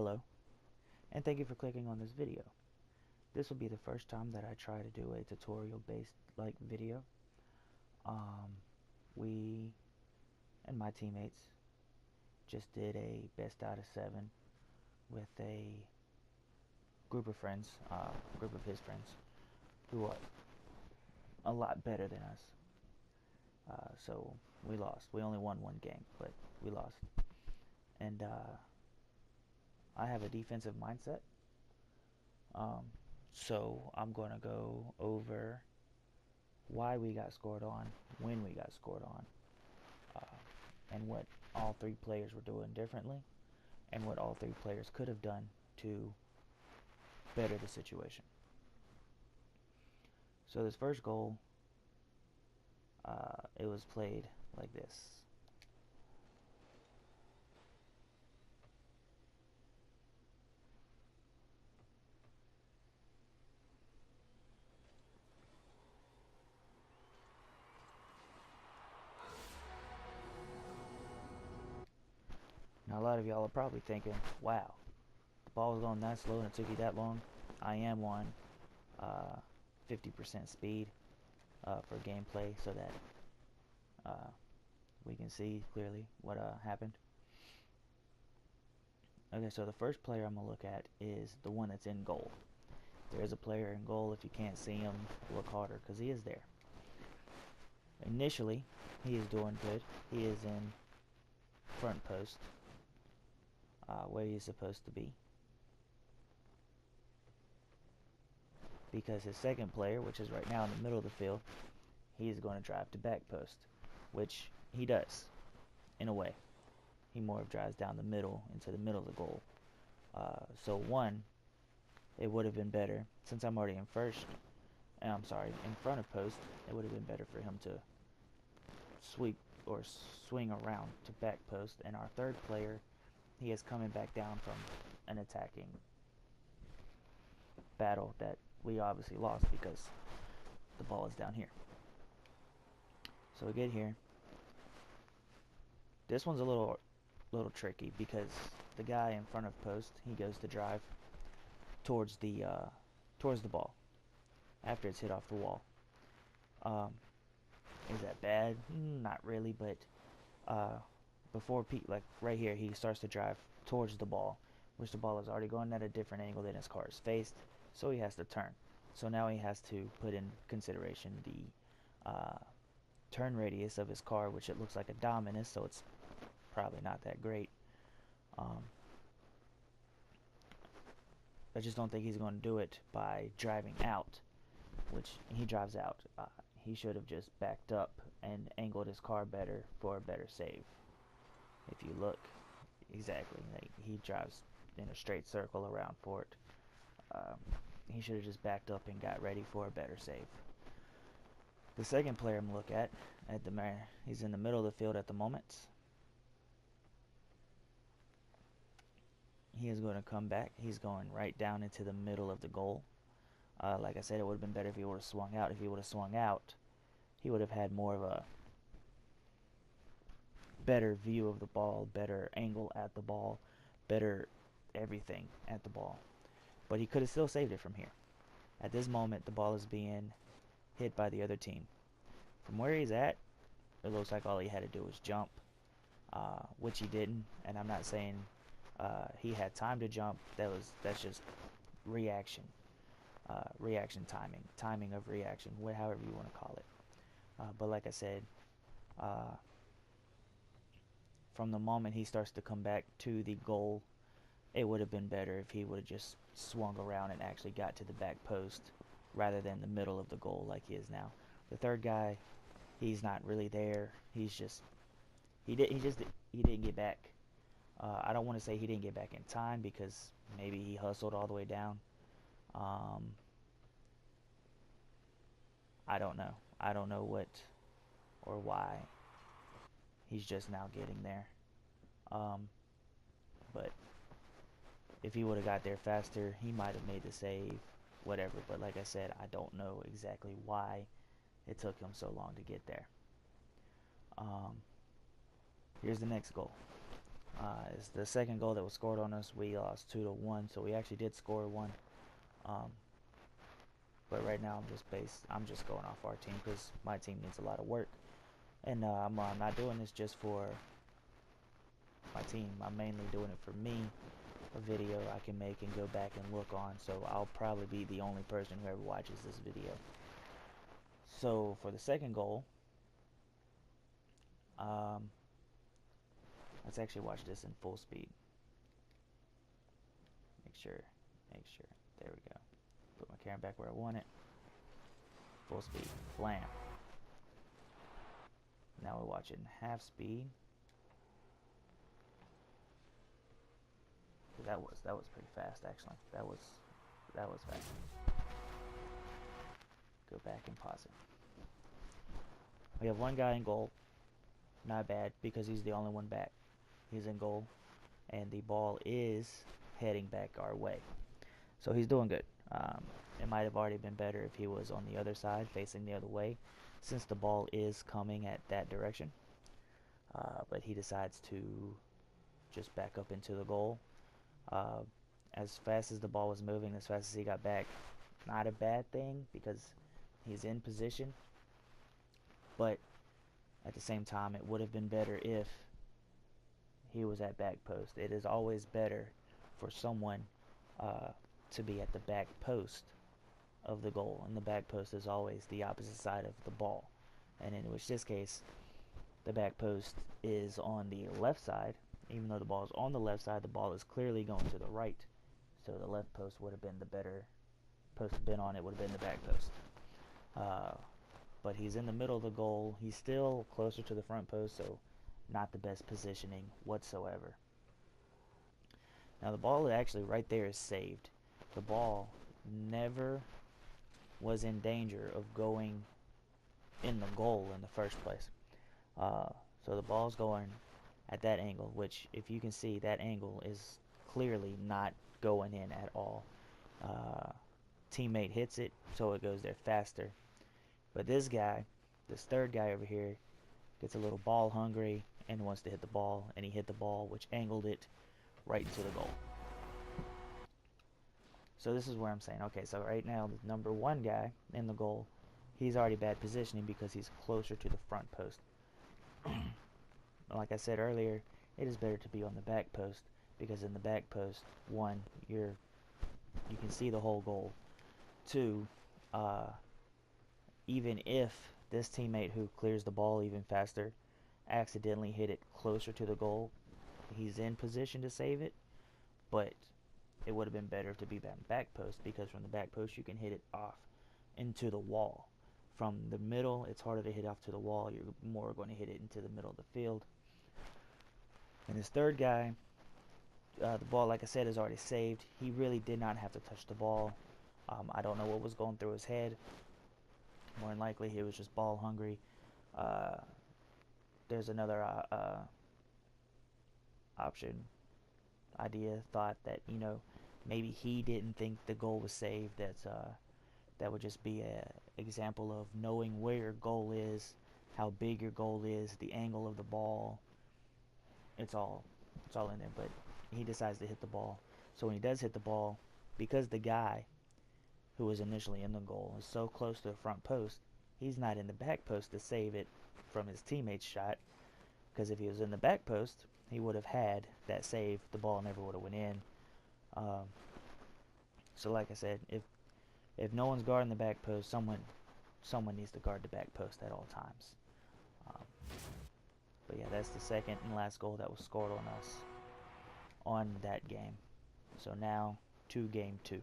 Hello, and thank you for clicking on this video. This will be the first time that I try to do a tutorial based video. We and my teammates just did a best out of 7 with a group of friends, group of his friends, who are a lot better than us. So we lost. We only won one game, but we lost. And I have a defensive mindset. So I'm going to go over why we got scored on, when we got scored on, and what all three players were doing differently, and what all three players could have done to better the situation. So this first goal, it was played like this. Now a lot of y'all are probably thinking, wow, the ball was going that slow and it took you that long. I am on 50% speed for gameplay so that we can see clearly what happened. Okay, so the first player I'm going to look at is the one that's in goal. There is a player in goal. If you can't see him, look harder because he is there. Initially, he is doing good. He is in front post, where he's supposed to be. Because his second player, which is right now in the middle of the field, he is going to drive to back post, which he does, in a way. He more drives down the middle, into the middle of the goal. So one, it would have been better, since I'm already in in front of post, it would have been better for him to sweep or swing around to back post. And our third player, he is coming back down from an attacking battle that we obviously lost because the ball is down here. So we get here. This one's a little tricky because the guy in front of post, he goes to drive towards the ball after it's hit off the wall. Is that bad? Not really, but before like right here, he starts to drive towards the ball, which the ball is already going at a different angle than his car is faced, so he has to turn. So now he has to put in consideration the turn radius of his car, which it looks like a Dominus, so it's probably not that great. I just don't think he's going to do it by driving out, which he drives out. He should have just backed up and angled his car better for a better save. If you look, exactly, like he drives in a straight circle around for it. He should have just backed up and got ready for a better save. The second player I'm going to look at he's in the middle of the field at the moment. He is going to come back. He's going right down into the middle of the goal. Like I said, it would have been better if he would have swung out. If he would have swung out, he would have had more of a better view of the ball, better angle at the ball, better everything at the ball. But he could have still saved it from here. At this moment, the ball is being hit by the other team. From where he's at, it looks like all he had to do was jump, which he didn't. And I'm not saying he had time to jump. That's just reaction. Reaction timing of reaction, however you want to call it. But like I said, from the moment he starts to come back to the goal, it would have been better if he would have just swung around and actually got to the back post rather than the middle of the goal like he is now. The third guy, he's not really there. He didn't get back. I don't want to say he didn't get back in time because maybe he hustled all the way down. I don't know. I don't know what or why he's just now getting there. But if he would have got there faster, he might have made the save, whatever. But like I said, I don't know exactly why it took him so long to get there. Here's the next goal. It's the second goal that was scored on us. We lost 2-1, so we actually did score one. But right now I'm just going off our team because my team needs a lot of work, and I'm not doing this just for my team. I'm mainly doing it for me, a video I can make and go back and look on. So I'll probably be the only person who ever watches this video. So for the second goal, let's actually watch this in full speed. Make sure. There we go. Put my camera back where I want it. Full speed. Blam. Now we're watching half speed. That was pretty fast, actually. That was fast. Go back and pause it. We have one guy in goal. Not bad, because he's the only one back. He's in goal, and the ball is heading back our way. So he's doing good. It might have already been better if he was on the other side, facing the other way, since the ball is coming at that direction. But he decides to just back up into the goal. As fast as the ball was moving, as fast as he got back, not a bad thing because he's in position. But at the same time, it would have been better if he was at back post. It is always better for someone to be at the back post of the goal, and the back post is always the opposite side of the ball. And in which this case, the back post is on the left side. Even though the ball is on the left side, the ball is clearly going to the right. So the left post would have been the better post to have been on. It would have been the back post. But he's in the middle of the goal. He's still closer to the front post, so not the best positioning whatsoever. Now the ball actually right there is saved. The ball never was in danger of going in the goal in the first place. So the ball's going at that angle, which, if you can see, that angle is clearly not going in at all. Teammate hits it, so it goes there faster. But this guy, this third guy over here, gets a little ball hungry and wants to hit the ball, and he hit the ball, which angled it right into the goal. So this is where I'm saying, okay, so right now the number one guy in the goal, he's already bad positioning because he's closer to the front post. Like I said earlier, it is better to be on the back post, because in the back post, one, you can see the whole goal. Two, even if this teammate who clears the ball even faster accidentally hit it closer to the goal, he's in position to save it, but it would have been better to be back post, because from the back post you can hit it off into the wall. From the middle, it's harder to hit off to the wall. You're more going to hit it into the middle of the field. And this third guy, the ball, like I said, is already saved. He really did not have to touch the ball. I don't know what was going through his head. More than likely, he was just ball hungry. There's another thought that, maybe he didn't think the goal was saved. That would just be an example of knowing where your goal is, how big your goal is, the angle of the ball. It's all in there. But he decides to hit the ball. So when he does hit the ball, because the guy who was initially in the goal is so close to the front post, he's not in the back post to save it from his teammate's shot. Because if he was in the back post, he would have had that save. The ball never would have went in. So like I said, if no one's guarding the back post, someone needs to guard the back post at all times. But yeah, that's the second and last goal that was scored on us on that game. So now to game 2.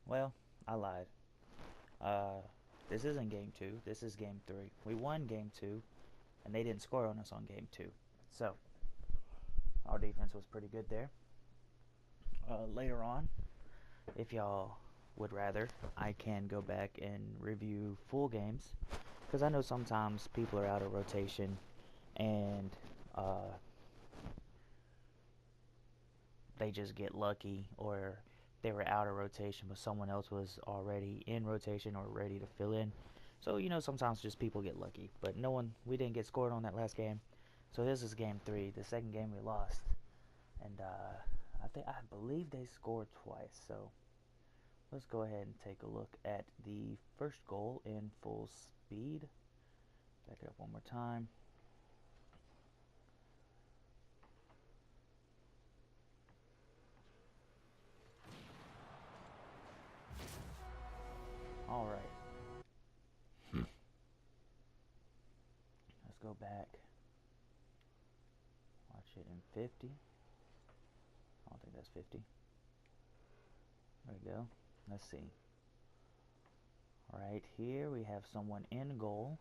Well, I lied. This isn't game 2. This is game 3. We won game 2, and they didn't score on us on game 2. So our defense was pretty good there. Later on, if y'all would rather, I can go back and review full games, because I know sometimes people are out of rotation and they just get lucky, or they were out of rotation but someone else was already in rotation or ready to fill in. So, you know, sometimes just people get lucky. But we didn't get scored on that last game. So this is game 3. The second game we lost. And I believe they scored twice. So let's go ahead and take a look at the first goal in full speed. Back it up one more time. All right. Let's go back. Watch it in 50. I don't think that's 50. There we go. Let's see. Right here we have someone in goal.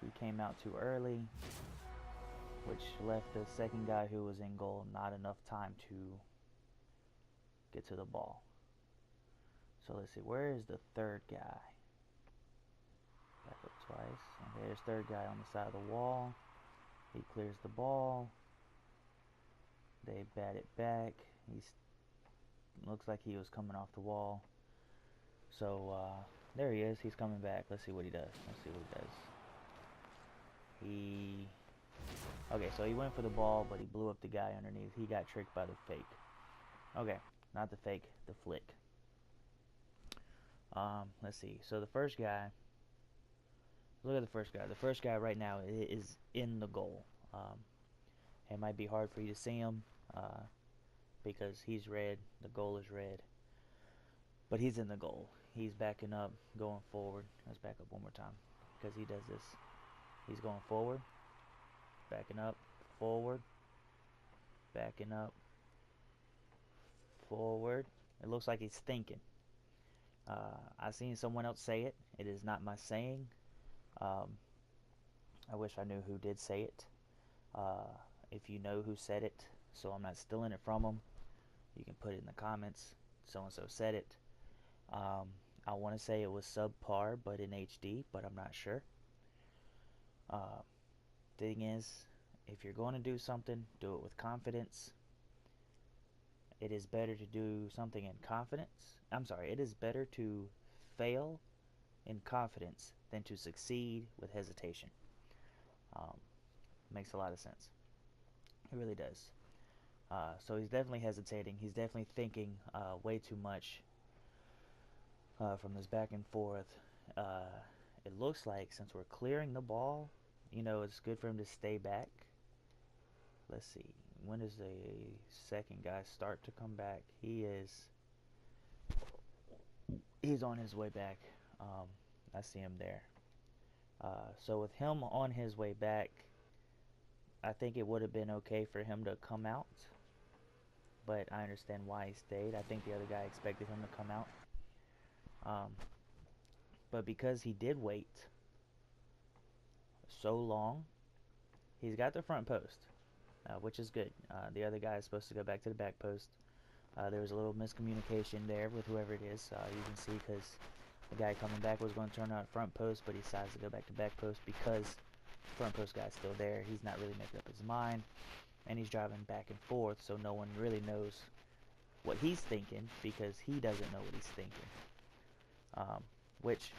He came out too early, which left the second guy who was in goal not enough time to get to the ball. So let's see, where is the third guy? Back up twice. Okay, there's third guy on the side of the wall. He clears the ball. They bat it back. Looks like he was coming off the wall. So there he is. He's coming back. Let's see what he does. Okay, so he went for the ball, but he blew up the guy underneath. He got tricked by the fake. Okay, not the fake, the flick. Let's see. So the first guy, look at the first guy. The first guy right now is in the goal. It might be hard for you to see him because he's red. The goal is red. But he's in the goal. He's backing up, going forward. Let's back up one more time because he does this. He's going forward, backing up, forward, backing up, forward. It looks like he's thinking. I've seen someone else say it. It is not my saying. I wish I knew who did say it. If you know who said it, so I'm not stealing it from them, you can put it in the comments. So-and-so said it. I want to say it was subpar, but in HD, but I'm not sure. Thing is, if you're going to do something, do it with confidence. It is better to do something in confidence. It is better to fail in confidence than to succeed with hesitation. Makes a lot of sense. It really does. So he's definitely hesitating. He's definitely thinking way too much from this back and forth. It looks like since we're clearing the ball, you know, it's good for him to stay back. Let's see. When does the second guy start to come back? He's on his way back. I see him there. So with him on his way back, I think it would have been okay for him to come out. But I understand why he stayed. I think the other guy expected him to come out. But because he did wait so long, he's got the front post, which is good. The other guy is supposed to go back to the back post. There was a little miscommunication there with whoever it is. You can see because the guy coming back was going to turn out front post, but he decides to go back to back post because the front post guy's still there. He's not really making up his mind, and he's driving back and forth, so no one really knows what he's thinking because he doesn't know what he's thinking, which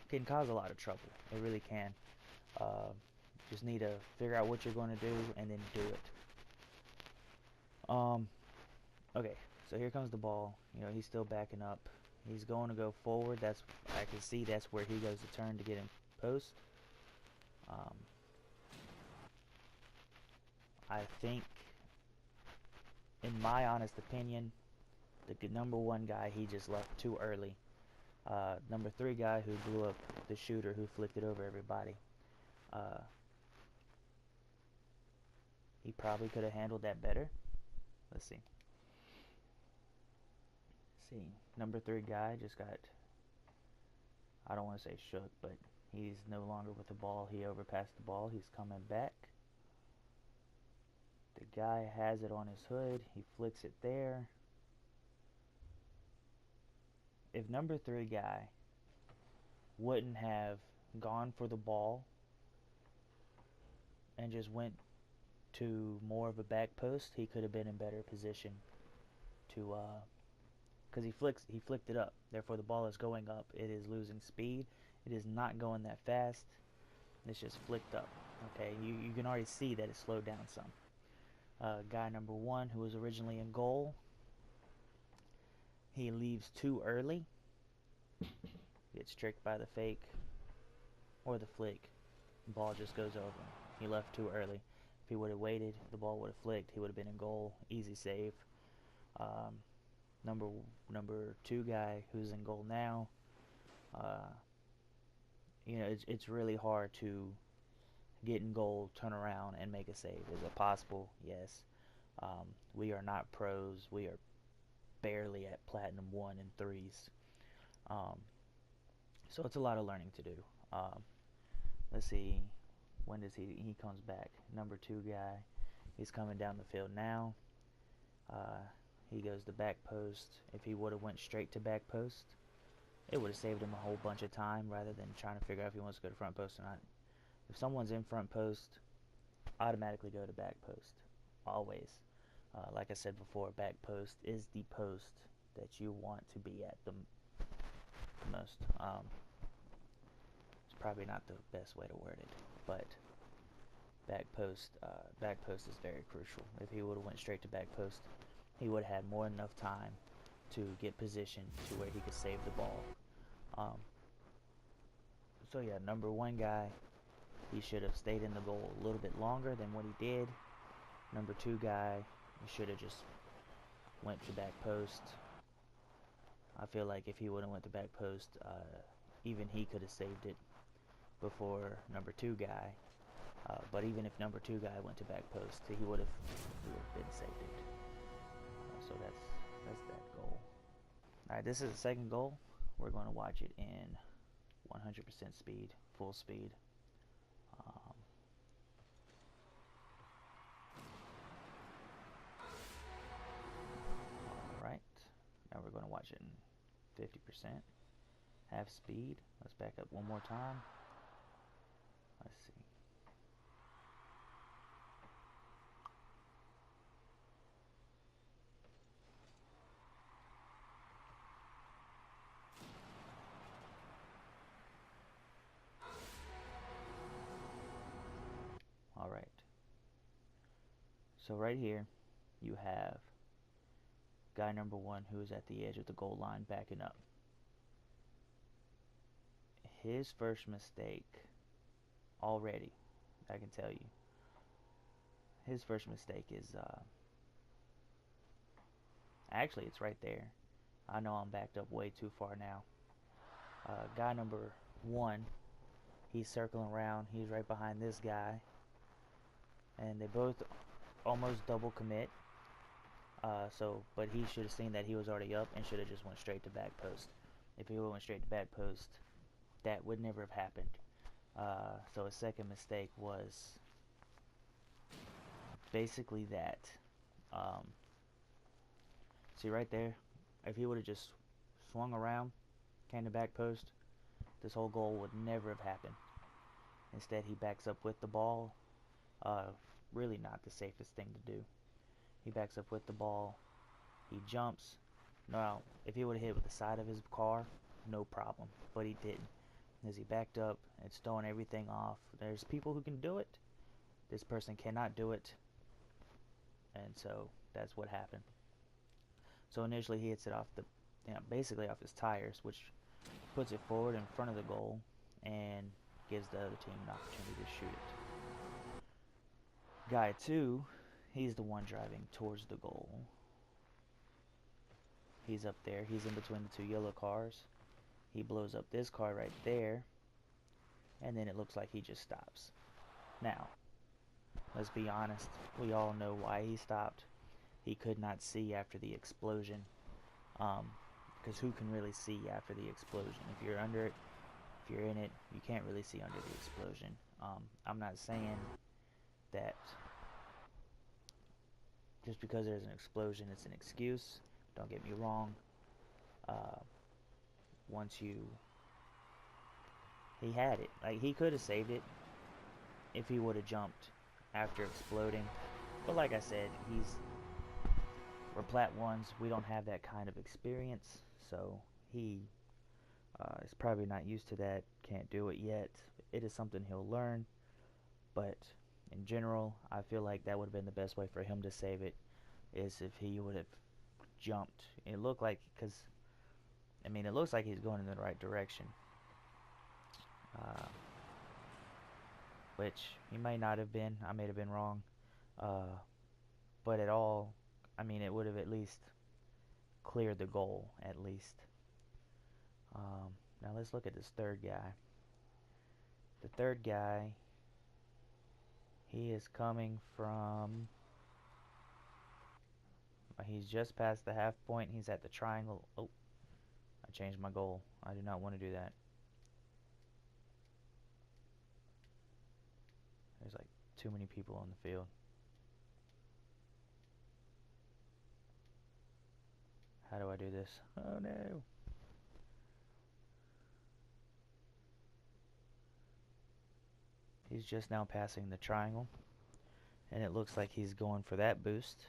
can cause a lot of trouble. It really can. Just need to figure out what you're going to do and then do it. Okay, so here comes the ball. You know, he's still backing up. He's going to go forward. I can see that's where he goes to turn to get in post. I think, in my honest opinion, the number 1 guy, he just left too early. Number 3 guy who blew up the shooter who flicked it over everybody. He probably could have handled that better. Let's see. Number 3 guy just got, I don't want to say shook, but he's no longer with the ball. He overpassed the ball. He's coming back. The guy has it on his hood. He flicks it there. If number 3 guy wouldn't have gone for the ball and just went to more of a back post, he could have been in better position to because he flicked it up. Therefore, the ball is going up. It is losing speed. It is not going that fast. It's just flicked up. Okay, you can already see that it slowed down some. Guy number 1, who was originally in goal, he leaves too early. Gets tricked by the fake or the flick. The ball just goes over him. He left too early. If he would have waited, the ball would have flicked. He would have been in goal. Easy save. Number 2 guy who's in goal now. It's really hard to get in goal, turn around, and make a save. Is it possible? Yes. We are not pros. We are barely at Platinum 1 and 3s. So it's a lot of learning to do. Let's see. When does he comes back? Number 2 guy. He's coming down the field now. He goes to back post. If he would have went straight to back post, it would have saved him a whole bunch of time rather than trying to figure out if he wants to go to front post or not. If someone's in front post, automatically go to back post. Always. Like I said before, back post is the post that you want to be at the most. It's probably not the best way to word it, but back post is very crucial. If he would have went straight to back post, he would have had more than enough time to get positioned to where he could save the ball. So yeah, number 1 guy, he should have stayed in the goal a little bit longer than what he did. Number 2 guy, he should have just went to back post. I feel like if he would have went to back post, even he could have saved it before number 2 guy. But even if number 2 guy went to back post, he would have been saved it. So that's that goal. Alright, this is the second goal. We're going to watch it in 100% speed, full speed. Alright, now we're going to watch it in 50%, half speed. Let's back up one more time. Let's see. Alright, so right here you have guy number 1 who is at the edge of the goal line backing up. His first mistake already, I can tell you, his first mistake is actually it's right there. I know I'm backed up way too far now. Guy number 1, he's circling around. He's right behind this guy, and they both almost double commit. But he should have seen that he was already up and should have just went straight to back post. If he would have went straight to back post, that would never have happened. So his second mistake was basically that. See right there, if he would have just swung around, came to back post, this whole goal would never have happened. Instead, he backs up with the ball. Really not the safest thing to do. He backs up with the ball. He jumps. Now, if he would have hit with the side of his car, no problem. But he didn't. As he backed up, it's throwing everything off. There's people who can do it. This person cannot do it. And so that's what happened. So initially he hits it off basically off his tires, which puts it forward in front of the goal and gives the other team an opportunity to shoot it. Guy 2, he's the one driving towards the goal. He's up there. He's in between the 2 yellow cars. He blows up this car right there, and then it looks like he just stops. Now, let's be honest. We all know why he stopped. He could not see after the explosion, because who can really see after the explosion? If you're under it, if you're in it, you can't really see under the explosion. I'm not saying that just because there's an explosion it's an excuse. Don't get me wrong. He had it. Like, he could have saved it if he would have jumped after exploding. But like I said, we're Plat 1s. We don't have that kind of experience, so he is probably not used to that, can't do it yet. It is something he'll learn, but in general, I feel like that would have been the best way for him to save it, is if he would have jumped. It looked like, because, I mean, it looks like he's going in the right direction. Which he may not have been. I may have been wrong. But at all, I mean, it would have at least cleared the goal, at least. Now let's look at this third guy. The third guy, he is coming from, he's just past the half point. He's at the triangle. Oh, I changed my goal. I do not want to do that. There's like too many people on the field. How do I do this? Oh no. He's just now passing the triangle, and it looks like he's going for that boost,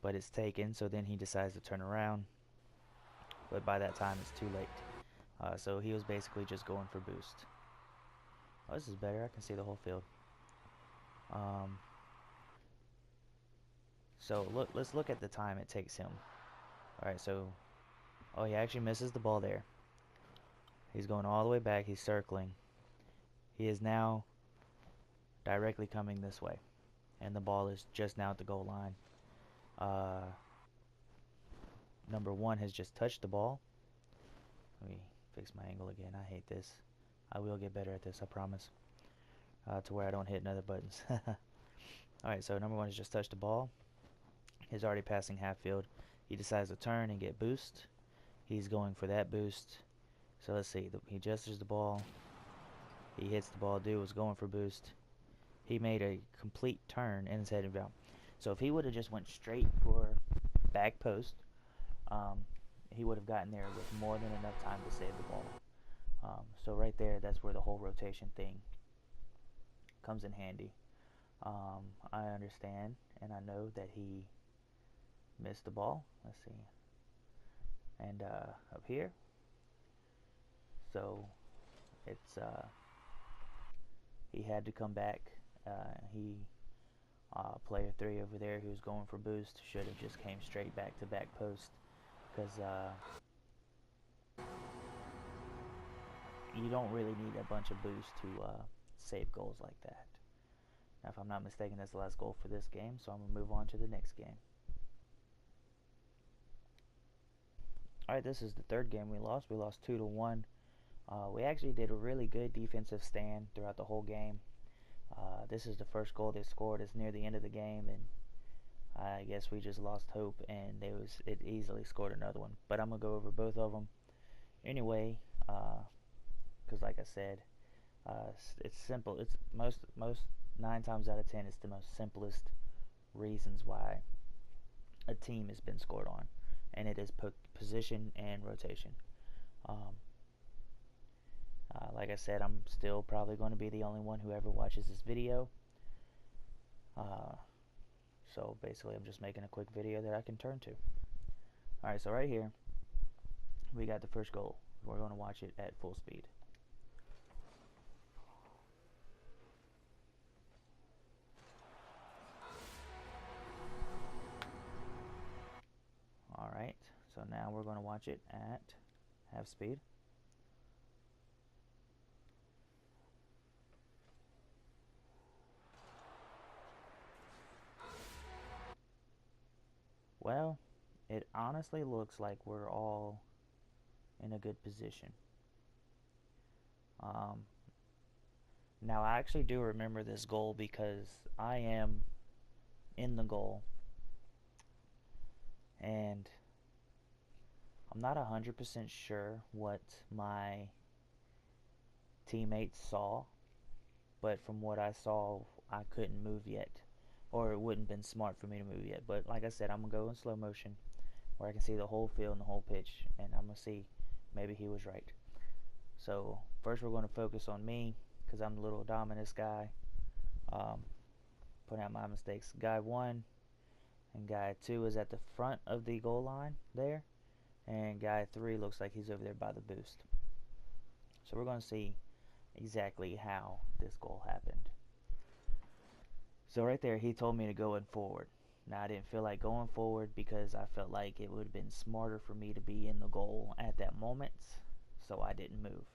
but it's taken, so then he decides to turn around, but by that time it's too late. So he was basically just going for boost. Oh, this is better. I can see the whole field. So let's look at the time it takes him. Alright, so, oh, he actually misses the ball there. He's going all the way back. He's circling. He is now directly coming this way, and the ball is just now at the goal line. Number 1 has just touched the ball. Let me fix my angle again. I hate this. I will get better at this, I promise, to where I don't hit other buttons. Alright, so number 1 has just touched the ball. He's already passing half field. He decides to turn and get boost. He's going for that boost. So let's see. He gestures the ball. He hits the ball. Dude was going for boost. He made a complete turn and is heading down. So if he would have just went straight for back post, he would have gotten there with more than enough time to save the ball. So right there, that's where the whole rotation thing comes in handy. I understand and I know that he missed the ball. Let's see. And up here. So it's he had to come back. Player 3 over there who was going for boost should have just came straight back to back post, because you don't really need a bunch of boost to save goals like that. Now, if I'm not mistaken, that's the last goal for this game, so I'm going to move on to the next game. Alright, this is the third game we lost. We lost 2-1. We actually did a really good defensive stand throughout the whole game. This is the first goal they scored. It's near the end of the game, and I guess we just lost hope, and it easily scored another one. But I'm going to go over both of them anyway, because like I said, it's simple. It's most 9 times out of 10, it's the most simplest reasons why a team has been scored on, and it is position and rotation. Like I said, I'm still probably going to be the only one who ever watches this video. So basically, I'm just making a quick video that I can turn to. Alright, so right here, we got the first goal. We're going to watch it at full speed. Alright, so now we're going to watch it at half speed. Well, it honestly looks like we're all in a good position. Now, I actually do remember this goal because I am in the goal, and I'm not 100% sure what my teammates saw, but from what I saw, I couldn't move yet, or it wouldn't have been smart for me to move yet. But like I said, I'm going to go in slow motion where I can see the whole field and the whole pitch, and I'm going to see maybe he was right. So first we're going to focus on me, because I'm the little dominus guy, pointing out my mistakes. Guy 1, And guy 2 is at the front of the goal line there. And guy 3 looks like he's over there by the boost. So we're going to see exactly how this goal happened. So right there, he told me to go in forward. Now, I didn't feel like going forward because I felt like it would have been smarter for me to be in the goal at that moment. So I didn't move,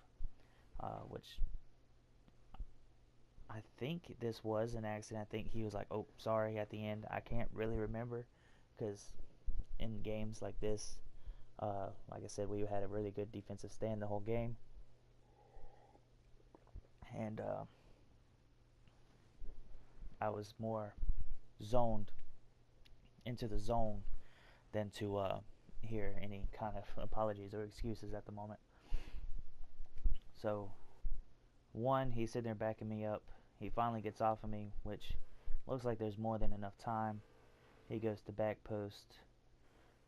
which I think this was an accident. I think he was like, oh, sorry, at the end. I can't really remember because in games like this, like I said, we had a really good defensive stand the whole game. And I was more zoned into the zone than to hear any kind of apologies or excuses at the moment. So, one, he's sitting there backing me up. He finally gets off of me, which looks like there's more than enough time. He goes to back post.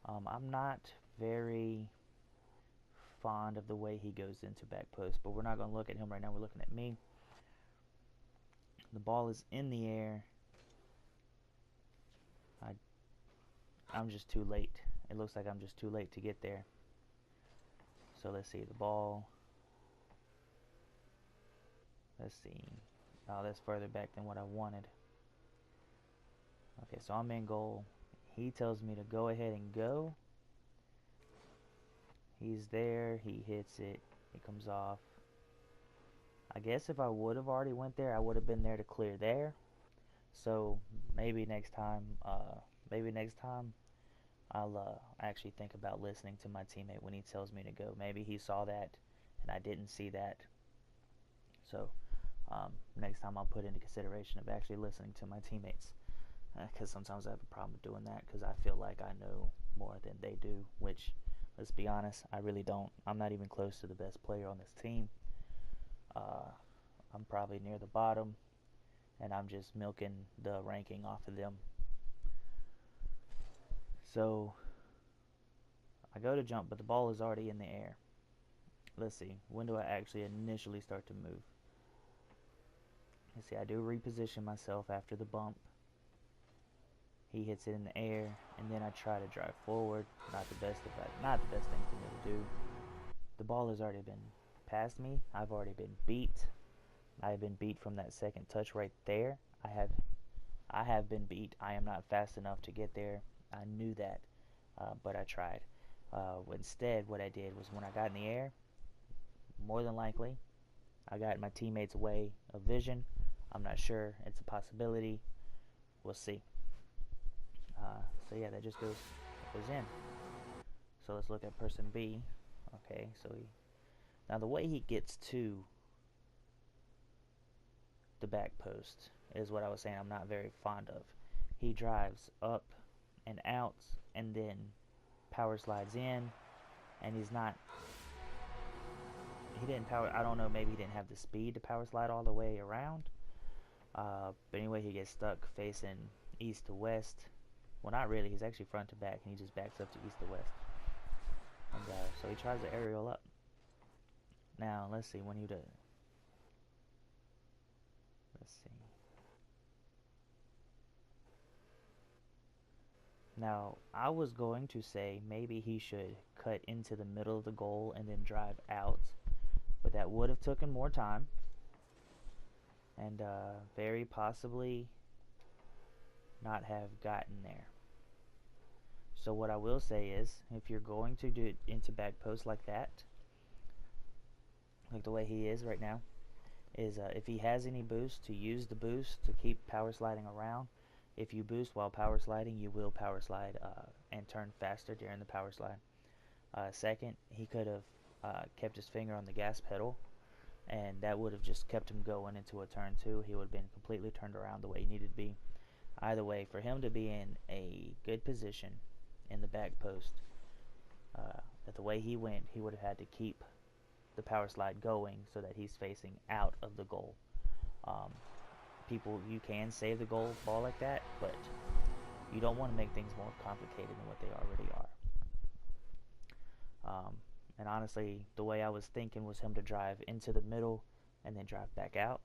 I'm not very fond of the way he goes into back post, but we're not going to look at him right now. We're looking at me. The ball is in the air. I'm just too late. It looks like I'm just too late to get there. So let's see, the ball. Let's see. Oh, that's further back than what I wanted. Okay, so I'm in goal. He tells me to go ahead and go. He's there. He hits it. It comes off. I guess if I would have already went there, I would have been there to clear there. So maybe next time, I'll actually think about listening to my teammate when he tells me to go. Maybe he saw that and I didn't see that. So next time I'll put into consideration of actually listening to my teammates, because sometimes I have a problem with doing that because I feel like I know more than they do, which, let's be honest, I really don't. I'm not even close to the best player on this team. I'm probably near the bottom, and I'm just milking the ranking off of them. So I go to jump, but the ball is already in the air. Let's see, when do I actually initially start to move? Let's see, I do reposition myself after the bump. He hits it in the air, and then I try to drive forward. Not the best thing for me to do. The ball has already been past me. I've already been beat. I have been beat from that second touch right there. I have been beat. I am not fast enough to get there. I knew that, but I tried. Instead, what I did was when I got in the air, more than likely, I got my teammates' way of vision. I'm not sure. It's a possibility. We'll see. So yeah, that just goes in. So let's look at person B. Okay, so now the way he gets to the back post is what I was saying I'm not very fond of. He drives up and out and then power slides in, and he didn't power, I don't know, maybe he didn't have the speed to power slide all the way around. But anyway, he gets stuck facing east to west. Well, not really. He's actually front to back, and he just backs up to east to west. And so he tries to aerial up. Now, let's see when he does. Let's see. Now, I was going to say maybe he should cut into the middle of the goal and then drive out, but that would have taken more time, and very possibly not have gotten there. So what I will say is, if you're going to do it into back post like that, like the way he is right now, is if he has any boost, to use the boost to keep power sliding around. If you boost while power sliding, you will power slide and turn faster during the power slide. Second, he could have kept his finger on the gas pedal, and that would have just kept him going into a turn 2. He would have been completely turned around the way he needed to be. Either way, for him to be in a good position in the back post, the way he went, he would have had to keep the power slide going so that he's facing out of the goal. You can save the goal ball like that, but you don't want to make things more complicated than what they already are. And honestly, the way I was thinking was him to drive into the middle and then drive back out,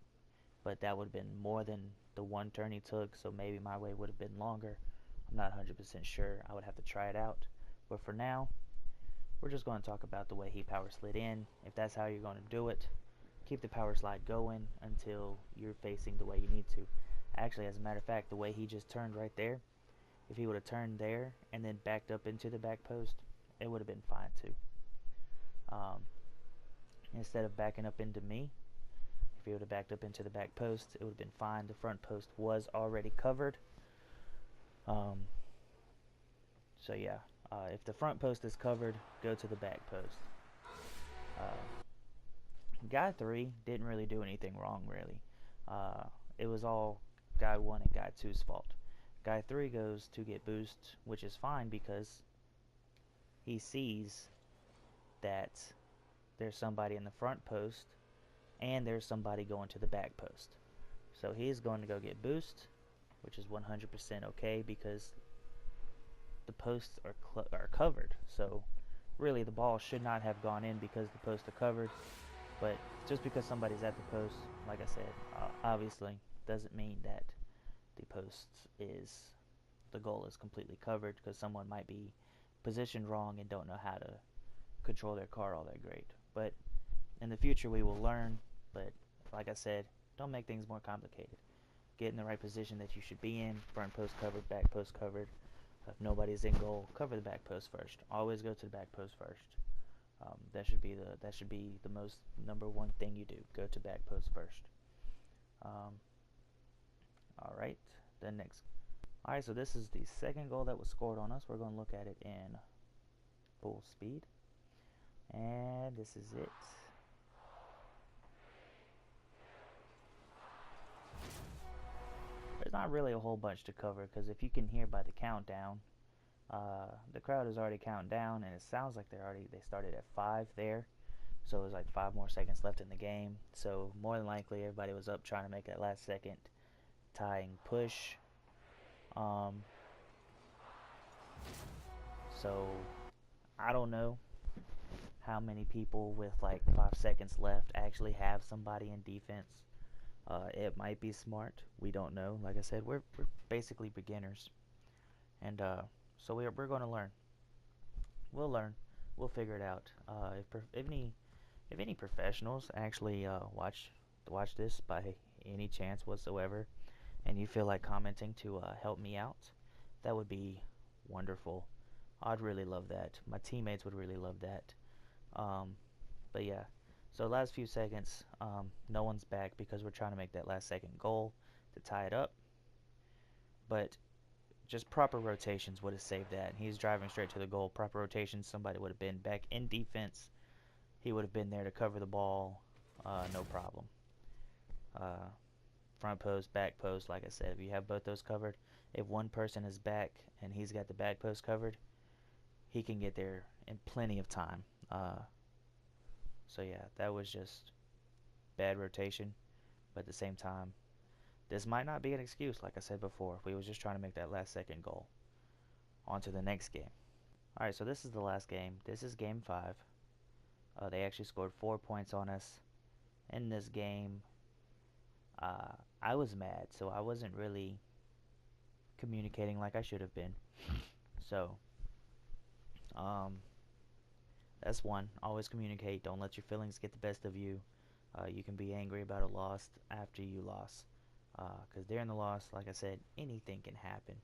but that would have been more than the one turn he took, so maybe my way would have been longer. I'm not 100% sure. I would have to try it out. But for now, we're just going to talk about the way he power slid in. If that's how you're going to do it, keep the power slide going until you're facing the way you need to. Actually, as a matter of fact, the way he just turned right there, if he would have turned there and then backed up into the back post, it would have been fine too. Instead of backing up into me, if he would have backed up into the back post, it would have been fine. The front post was already covered. So yeah, if the front post is covered, go to the back post. Guy 3 didn't really do anything wrong, really. It was all Guy 1 and Guy 2's fault. Guy 3 goes to get boost, which is fine because he sees that there's somebody in the front post and there's somebody going to the back post. So he's going to go get boost, which is 100% okay because the posts are covered. So really the ball should not have gone in because the posts are covered. But just because somebody's at the post, like I said, obviously doesn't mean that the goal is completely covered, because someone might be positioned wrong and don't know how to control their car all that great. But in the future we will learn. But like I said, don't make things more complicated. Get in the right position that you should be in. Front post covered, back post covered. If nobody's in goal, cover the back post first. Always go to the back post first. That should be the most number one thing you do. Go to back post first. All right, then next. All right, so this is the second goal that was scored on us. We're going to look at it in full speed, and this is it. There's not really a whole bunch to cover, because if you can hear by the countdown, the crowd is already counting down, and it sounds like they started at 5 there, so it was like 5 more seconds left in the game. So more than likely everybody was up trying to make that last second tying push. So I don't know how many people with like 5 seconds left actually have somebody in defense. It might be smart, we don't know. Like I said, we're basically beginners, and so we're going to learn. We'll learn. We'll figure it out. If any professionals actually watch this by any chance whatsoever, and you feel like commenting to help me out, that would be wonderful. I'd really love that. My teammates would really love that. But yeah, so last few seconds, no one's back because we're trying to make that last second goal to tie it up. But just proper rotations would have saved that. He's driving straight to the goal. Proper rotations, somebody would have been back in defense. He would have been there to cover the ball, no problem. Front post, back post, like I said, if you have both those covered, if one person is back and he's got the back post covered, he can get there in plenty of time. So yeah, that was just bad rotation, but at the same time, this might not be an excuse, like I said before. We was just trying to make that last second goal. On to the next game. Alright, so this is the last game. This is game 5. They actually scored 4 points on us in this game. I was mad, so I wasn't really communicating like I should have been. So, that's one. Always communicate. Don't let your feelings get the best of you. You can be angry about a loss after you lost. Because during the loss, like I said, anything can happen.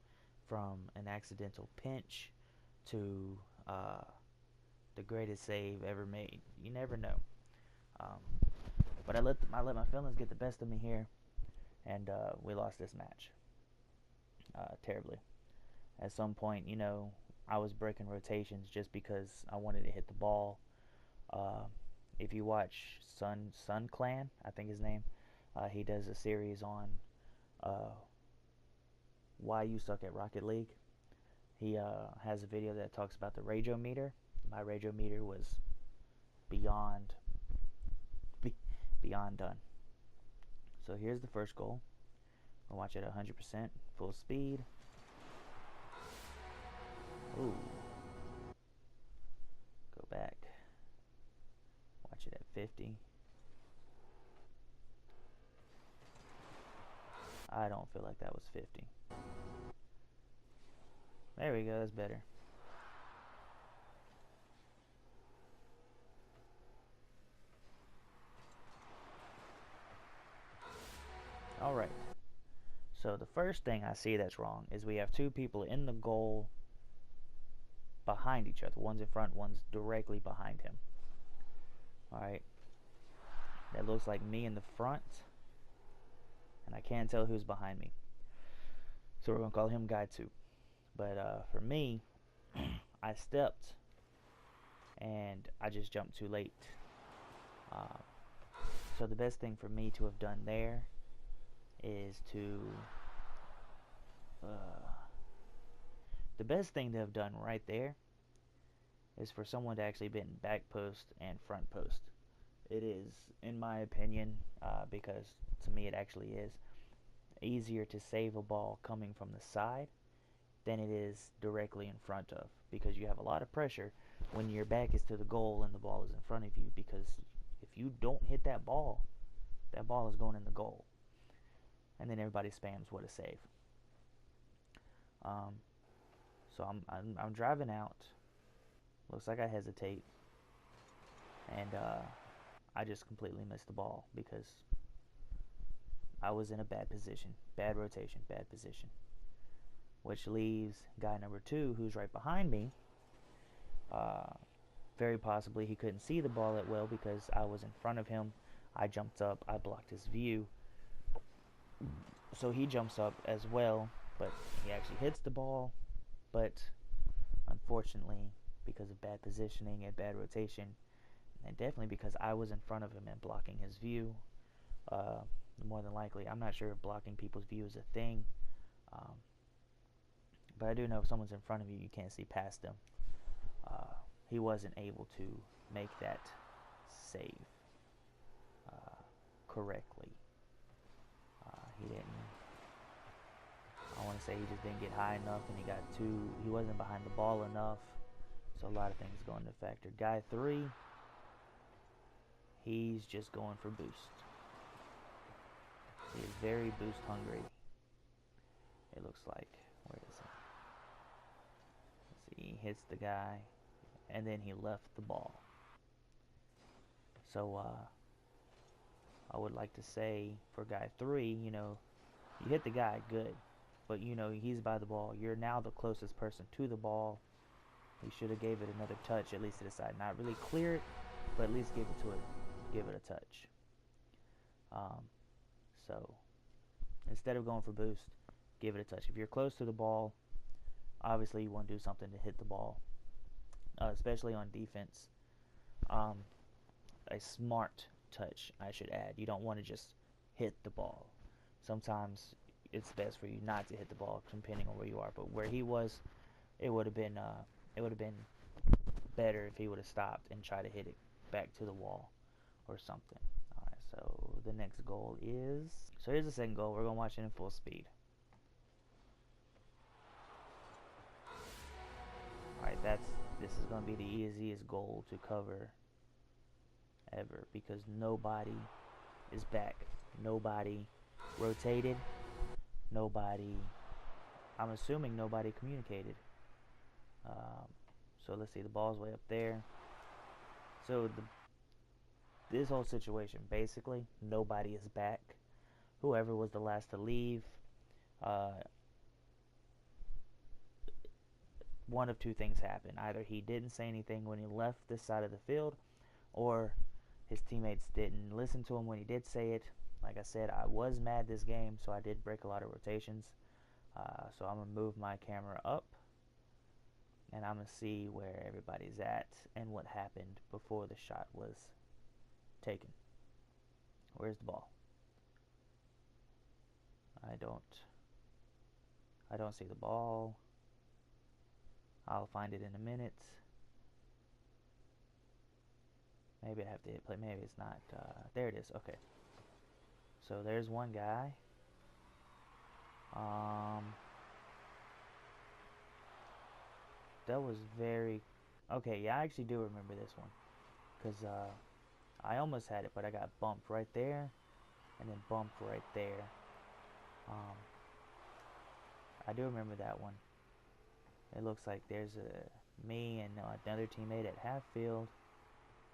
From an accidental pinch to the greatest save ever made. You never know. But I let my feelings get the best of me here, and we lost this match terribly. At some point, I was breaking rotations just because I wanted to hit the ball. If you watch Sun Clan, I think his name, he does a series on why you suck at Rocket League. He has a video that talks about the rageometer. My rageometer was beyond done. So here's the first goal. I'll watch it at 100%, full speed. Ooh. Go back. Watch it at 50. I don't feel like that was 50. There we go, that's better. Alright. So the first thing I see that's wrong is we have two people in the goal behind each other. One's in front, one's directly behind him. Alright. That looks like me in the front. And I can't tell who's behind me. So we're going to call him guy 2. But for me, I stepped and I just jumped too late. So the best thing for me to have done there is to... the best thing to have done right there is for someone to actually be in back post and front post. It is, in my opinion, because to me it actually is easier to save a ball coming from the side than it is directly in front of, because you have a lot of pressure when your back is to the goal and the ball is in front of you, because if you don't hit that ball is going in the goal, and then everybody spams what a save. So I'm driving out. Looks like I hesitate, and I just completely missed the ball because I was in a bad position, bad rotation, bad position, which leaves guy number 2, who's right behind me. Very possibly he couldn't see the ball that well because I was in front of him. I jumped up, I blocked his view, so he jumps up as well, but he actually hits the ball. But unfortunately, because of bad positioning and bad rotation, and definitely because I was in front of him and blocking his view, more than likely, I'm not sure if blocking people's view is a thing, but I do know if someone's in front of you, you can't see past them. He wasn't able to make that save correctly. He didn't. I want to say he just didn't get high enough, and he wasn't behind the ball enough. So a lot of things go into factor. Guy 3, he's just going for boost. He is very boost hungry. It looks like. Where is he? Let's see. He hits the guy, and then he left the ball. So I would like to say for guy 3, you hit the guy, good. But he's by the ball. You're now the closest person to the ball. You should have gave it another touch, at least to the side. Not really clear it, but at least give it a touch. So instead of going for boost, give it a touch. If you're close to the ball, obviously you want to do something to hit the ball, especially on defense. A smart touch, I should add. You don't want to just hit the ball. Sometimes it's best for you not to hit the ball, depending on where you are. But where he was, it would have been better if he would have stopped and tried to hit it back to the wall or something. All right. So the next goal is. So here's the second goal. We're gonna watch it in full speed. All right. This is gonna be the easiest goal to cover ever because nobody is back. Nobody rotated. Nobody, I'm assuming nobody communicated. So let's see, the ball's way up there. So this whole situation, basically, nobody is back. Whoever was the last to leave, one of two things happened. Either he didn't say anything when he left this side of the field, or his teammates didn't listen to him when he did say it. Like I said, I was mad this game, so I did break a lot of rotations. So I'm going to move my camera up, and I'm going to see where everybody's at and what happened before the shot was taken. Where's the ball? I don't see the ball. I'll find it in a minute. Maybe I have to hit play. Maybe it's not. There it is. Okay. So there's one guy. That was very... Okay, yeah, I actually do remember this one. Because I almost had it, but I got bumped right there. And then bumped right there. I do remember that one. It looks like there's me and another teammate at half field.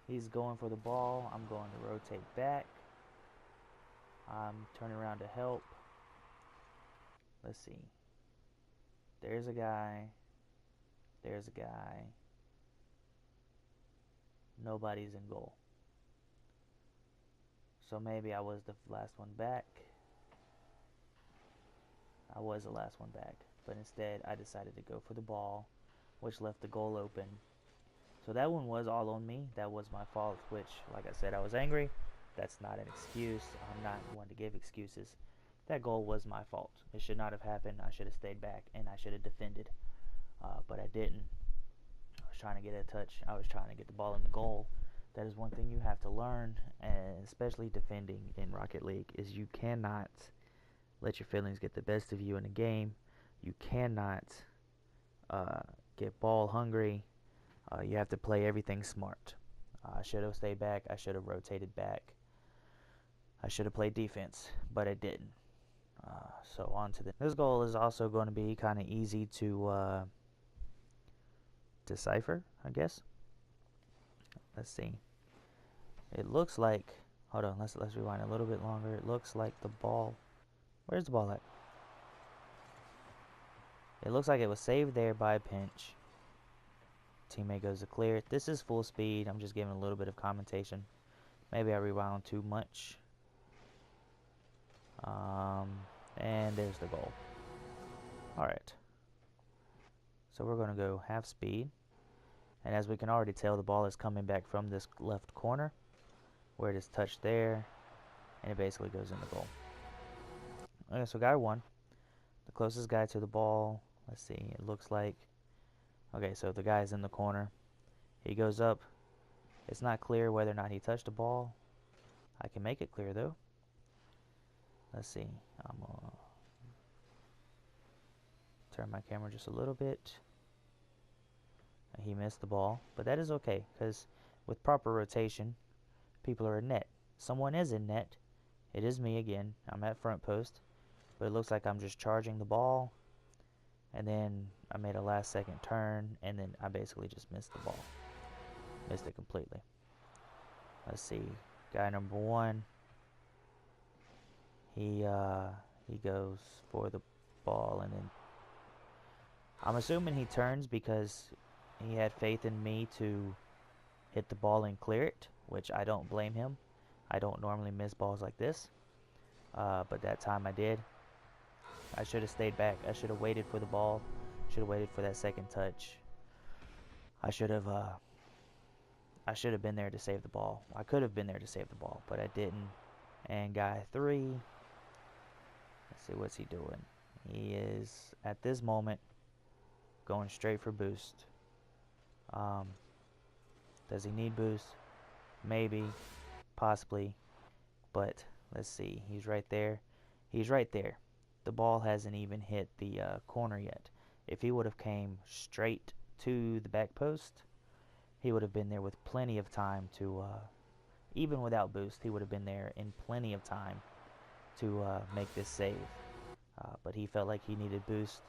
He's going for the ball. I'm going to rotate back. I'm turning around to help. Let's see. There's a guy. There's a guy. Nobody's in goal. So maybe I was the last one back. I was the last one back. But instead, I decided to go for the ball, which left the goal open. So that one was all on me. That was my fault, which, like I said, I was angry. That's not an excuse. I'm not one to give excuses. That goal was my fault. It should not have happened. I should have stayed back, and I should have defended. But I didn't. I was trying to get a touch. I was trying to get the ball in the goal. That is one thing you have to learn, and especially defending in Rocket League, is you cannot let your feelings get the best of you in a game. You cannot get ball hungry. You have to play everything smart. I should have stayed back. I should have rotated back. I should have played defense, but I didn't. So on to this goal is also going to be kind of easy to decipher, I guess. Let's see. It looks like, hold on, let's rewind a little bit longer. It looks like the ball, where's the ball at? It looks like it was saved there by a pinch. Teammate goes to clear it. This is full speed. I'm just giving a little bit of commentation. Maybe I rewound too much. And there's the goal. Alright. So we're going to go half speed. And as we can already tell, the ball is coming back from this left corner, where it is touched there, and it basically goes in the goal. Okay, so guy one. The closest guy to the ball. Let's see. It looks like, okay, so the guy's in the corner. He goes up. It's not clear whether or not he touched the ball. I can make it clear, though. Let's see. I'm going to turn my camera just a little bit. He missed the ball, but that is okay, because with proper rotation, people are in net. Someone is in net. It is me again. I'm at front post, but it looks like I'm just charging the ball, and then I made a last second turn, and then I basically just missed the ball. Missed it completely. Let's see. Guy number one. He goes for the ball, and then I'm assuming he turns because he had faith in me to hit the ball and clear it, which I don't blame him. I don't normally miss balls like this, but that time I did. I should have stayed back. I should have waited for the ball. Should have waited for that second touch. I should have been there to save the ball. I could have been there to save the ball, but I didn't. And guy three, let's see, what's he doing? He is, at this moment, going straight for boost. Does he need boost? Maybe, possibly, but let's see. He's right there. He's right there. The ball hasn't even hit the corner yet. If he would have came straight to the back post, he would have been there with plenty of time to, even without boost, he would have been there in plenty of time to make this save. But he felt like he needed boost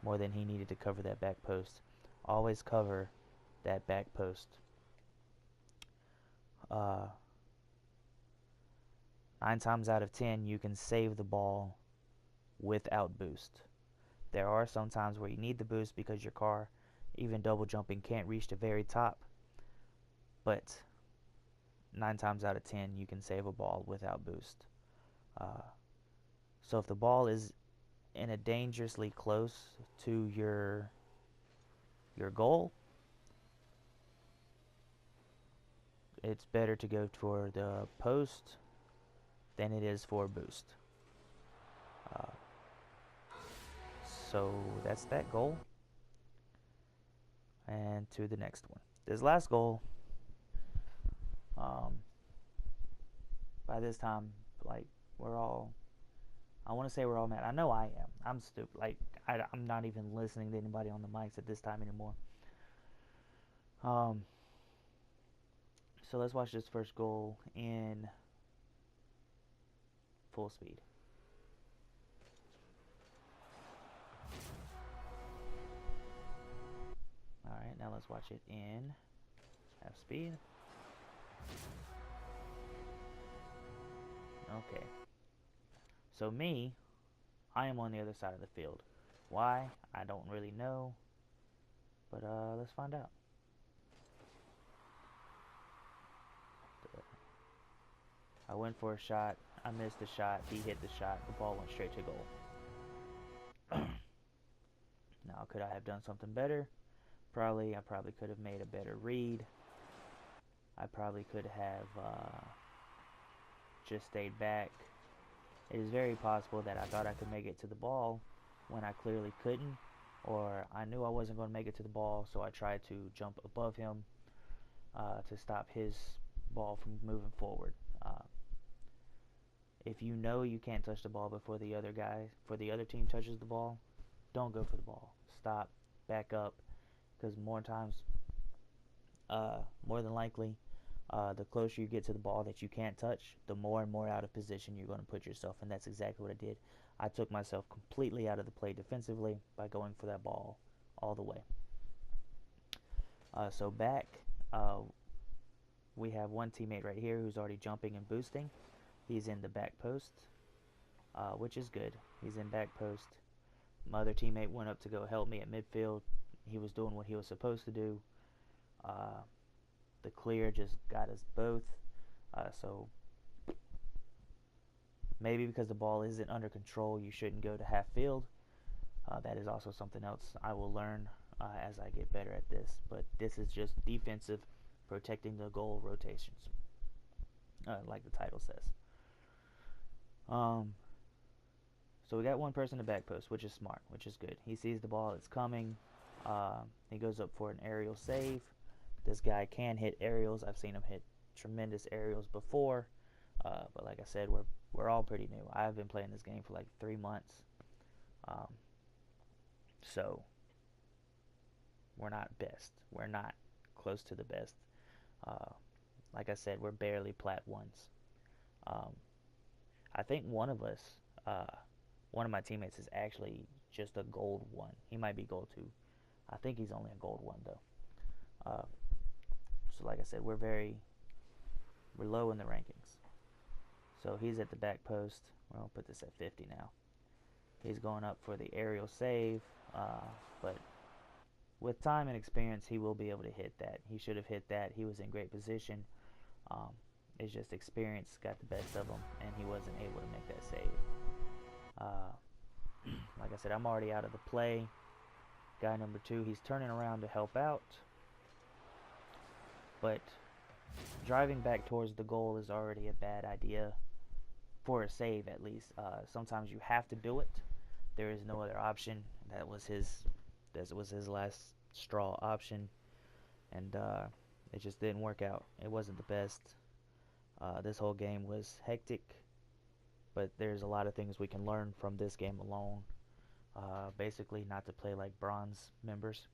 more than he needed to cover that back post. Always cover that back post. 9 times out of 10, you can save the ball without boost. There are some times where you need the boost because your car, even double jumping, can't reach the very top. But 9 times out of 10, you can save a ball without boost. So if the ball is in a dangerously close to your goal, it's better to go for the post than it is for boost. So that's that goal. And to the next one. This last goal, by this time, like, I want to say we're all mad. I know I am. I'm stupid. Like, I'm not even listening to anybody on the mics at this time anymore. So let's watch this first goal in full speed. now let's watch it in half speed. Okay. So me, I am on the other side of the field. Why? I don't really know. But let's find out. I went for a shot. I missed the shot. He hit the shot. The ball went straight to goal. Now, could I have done something better? Probably. I probably could have made a better read. I probably could have just stayed back. It is very possible that I thought I could make it to the ball when I clearly couldn't, or I knew I wasn't going to make it to the ball, so I tried to jump above him to stop his ball from moving forward. If you know you can't touch the ball before the other other team touches the ball, don't go for the ball. Stop, back up, because more than likely, the closer you get to the ball that you can't touch, the more and more out of position you're going to put yourself, and that's exactly what I did. I took myself completely out of the play defensively by going for that ball all the way. So back, we have one teammate right here who's already jumping and boosting. He's in the back post, which is good. He's in back post. My other teammate went up to go help me at midfield. He was doing what he was supposed to do. The clear just got us both. So maybe because the ball isn't under control, you shouldn't go to half field. That is also something else I will learn as I get better at this. But this is just defensive, protecting the goal rotations, like the title says. So we got one person in the back post, which is smart, which is good. He sees the ball, it's coming. He goes up for an aerial save. This guy can hit aerials. I've seen him hit tremendous aerials before. But like I said, we're all pretty new. I've been playing this game for like 3 months. So we're not best. We're not close to the best. Like I said, we're barely plat ones. I think one of my teammates is actually just a gold 1. He might be gold 2. I think he's only a gold 1 though. So like I said, we're low in the rankings. So he's at the back post. We're gonna put this at 50 now. He's going up for the aerial save, but with time and experience, he will be able to hit that. He should have hit that. He was in great position. It's just experience got the best of him, and he wasn't able to make that save. Like I said, I'm already out of the play. Guy number 2, he's turning around to help out, but driving back towards the goal is already a bad idea for a save, at least. Sometimes you have to do it. There is no other option. That was his last straw option, and it just didn't work out. It wasn't the best. This whole game was hectic, but there's a lot of things we can learn from this game alone. Basically, not to play like bronze members.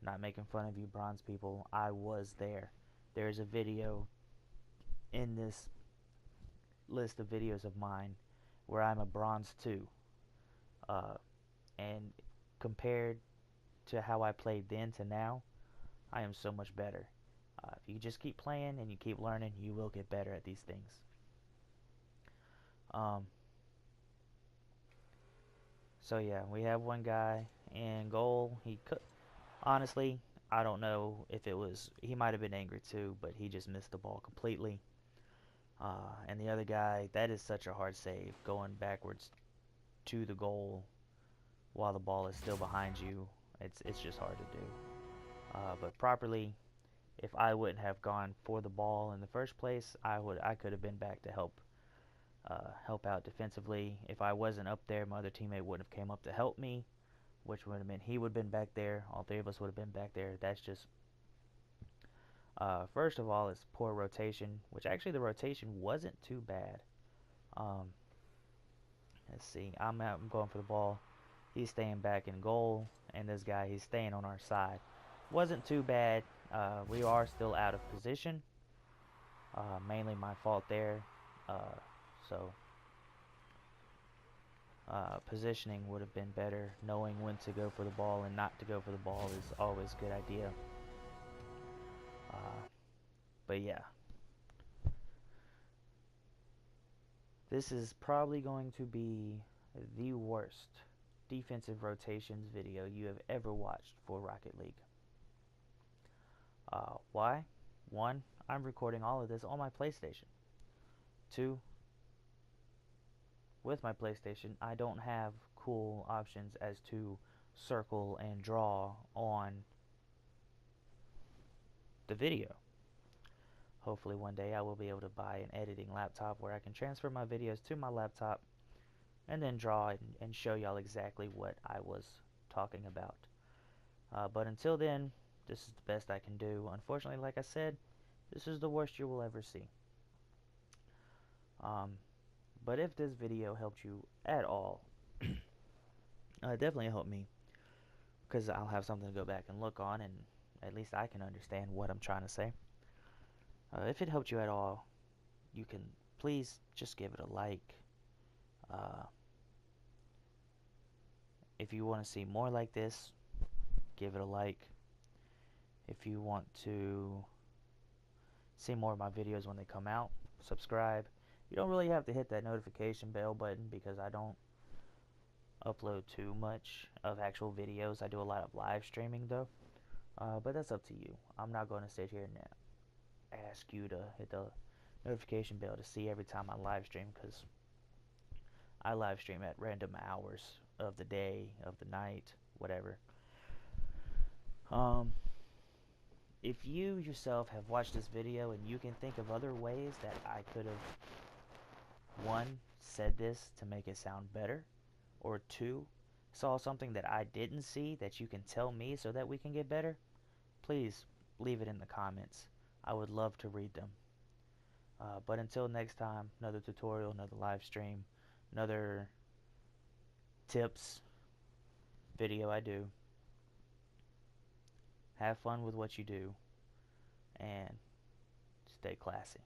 Not making fun of you bronze people. I was there. There's a video in this list of videos of mine where I'm a bronze 2. And compared to how I played then to now, I am so much better. If you just keep playing and you keep learning, you will get better at these things. So yeah, we have one guy in goal. Honestly, I don't know if he might have been angry too, but he just missed the ball completely. And the other guy, that is such a hard save, going backwards to the goal while the ball is still behind you. It's just hard to do. But properly, if I wouldn't have gone for the ball in the first place, I could have been back to help out defensively. If I wasn't up there, my other teammate wouldn't have came up to help me, which would have meant he would have been back there. All 3 of us would have been back there. That's just first of all, it's poor rotation, which actually the rotation wasn't too bad. Let's see. I'm going for the ball. He's staying back in goal, and this guy, he's staying on our side. Wasn't too bad. We are still out of position. Mainly my fault there. So Positioning would have been better. Knowing when to go for the ball and not to go for the ball is always a good idea. But yeah, this is probably going to be the worst defensive rotations video you have ever watched for Rocket League. Why? One, I'm recording all of this on my PlayStation. Two, with my PlayStation, I don't have cool options as to circle and draw on the video. Hopefully one day I will be able to buy an editing laptop where I can transfer my videos to my laptop and then draw and show y'all exactly what I was talking about. But until then, this is the best I can do. Unfortunately, like I said, this is the worst you will ever see. But if this video helped you at all, definitely help me, because I'll have something to go back and look on, and at least I can understand what I'm trying to say. If it helped you at all, you can please just give it a like. If you want to see more like this, give it a like. If you want to see more of my videos when they come out, subscribe. You don't really have to hit that notification bell button because I don't upload too much of actual videos. I do a lot of live streaming though, but that's up to you. I'm not going to sit here and ask you to hit the notification bell to see every time I live stream, because I live stream at random hours of the day, of the night, whatever. If you yourself have watched this video and you can think of other ways that I could have, one, said this to make it sound better, or two, saw something that I didn't see that you can tell me so that we can get better, please leave it in the comments. I would love to read them. But until next time, another tutorial, another live stream, another tips video I do. Have fun with what you do, and stay classy.